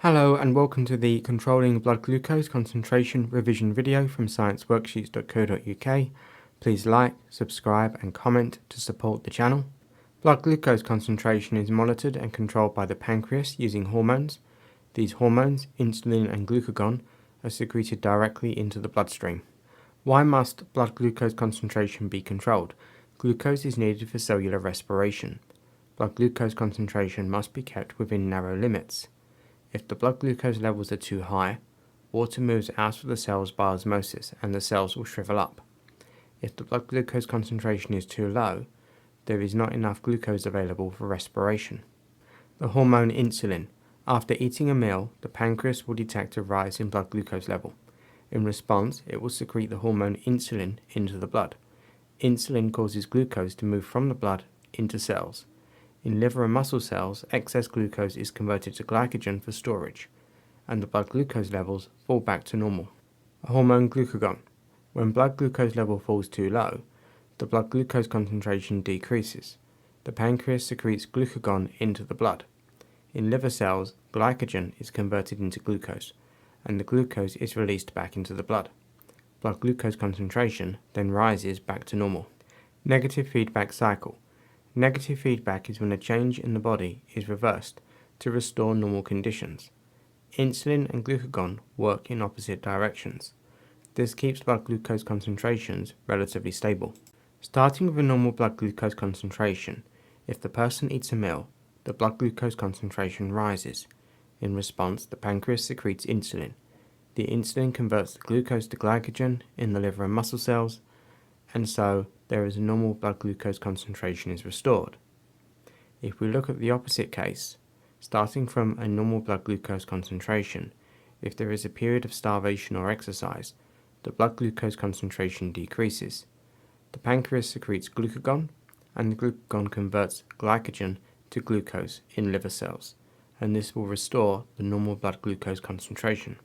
Hello and welcome to the Controlling Blood Glucose Concentration revision video from scienceworksheets.co.uk. Please like, subscribe and comment to support the channel. Blood glucose concentration is monitored and controlled by the pancreas using hormones. These hormones, insulin and glucagon, are secreted directly into the bloodstream. Why must blood glucose concentration be controlled? Glucose is needed for cellular respiration. Blood glucose concentration must be kept within narrow limits. If the blood glucose levels are too high, water moves out of the cells by osmosis and the cells will shrivel up. If the blood glucose concentration is too low, there is not enough glucose available for respiration. The hormone insulin. After eating a meal, the pancreas will detect a rise in blood glucose level. In response, it will secrete the hormone insulin into the blood. Insulin causes glucose to move from the blood into cells. In liver and muscle cells, excess glucose is converted to glycogen for storage, and the blood glucose levels fall back to normal. Hormone glucagon. When blood glucose level falls too low, the blood glucose concentration decreases. The pancreas secretes glucagon into the blood. In liver cells, glycogen is converted into glucose, and the glucose is released back into the blood. Blood glucose concentration then rises back to normal. Negative feedback cycle. Negative feedback is when a change in the body is reversed to restore normal conditions. Insulin and glucagon work in opposite directions. This keeps blood glucose concentrations relatively stable. Starting with a normal blood glucose concentration, if the person eats a meal, the blood glucose concentration rises. In response, the pancreas secretes insulin. The insulin converts the glucose to glycogen in the liver and muscle cells, and so there is a normal blood glucose concentration is restored. If we look at the opposite case, starting from a normal blood glucose concentration, if there is a period of starvation or exercise, the blood glucose concentration decreases. The pancreas secretes glucagon, and the glucagon converts glycogen to glucose in liver cells, and this will restore the normal blood glucose concentration.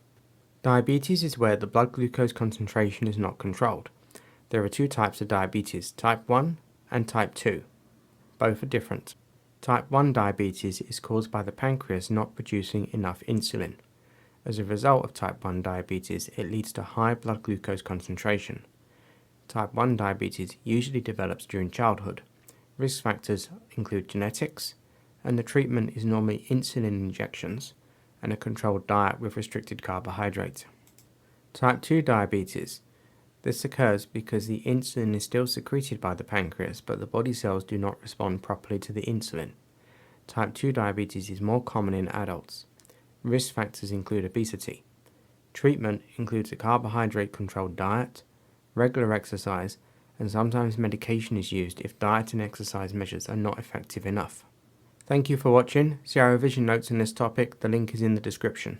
Diabetes is where the blood glucose concentration is not controlled. There are two types of diabetes, type 1 and type 2. Both are different. Type 1 diabetes is caused by the pancreas not producing enough insulin. As a result of type 1 diabetes, it leads to high blood glucose concentration. Type 1 diabetes usually develops during childhood. Risk factors include genetics, and the treatment is normally insulin injections and a controlled diet with restricted carbohydrates. Type 2 diabetes. This occurs because the insulin is still secreted by the pancreas, but the body cells do not respond properly to the insulin. Type 2 diabetes is more common in adults. Risk factors include obesity. Treatment includes a carbohydrate-controlled diet, regular exercise, and sometimes medication is used if diet and exercise measures are not effective enough. Thank you for watching. See our revision notes on this topic. The link is in the description.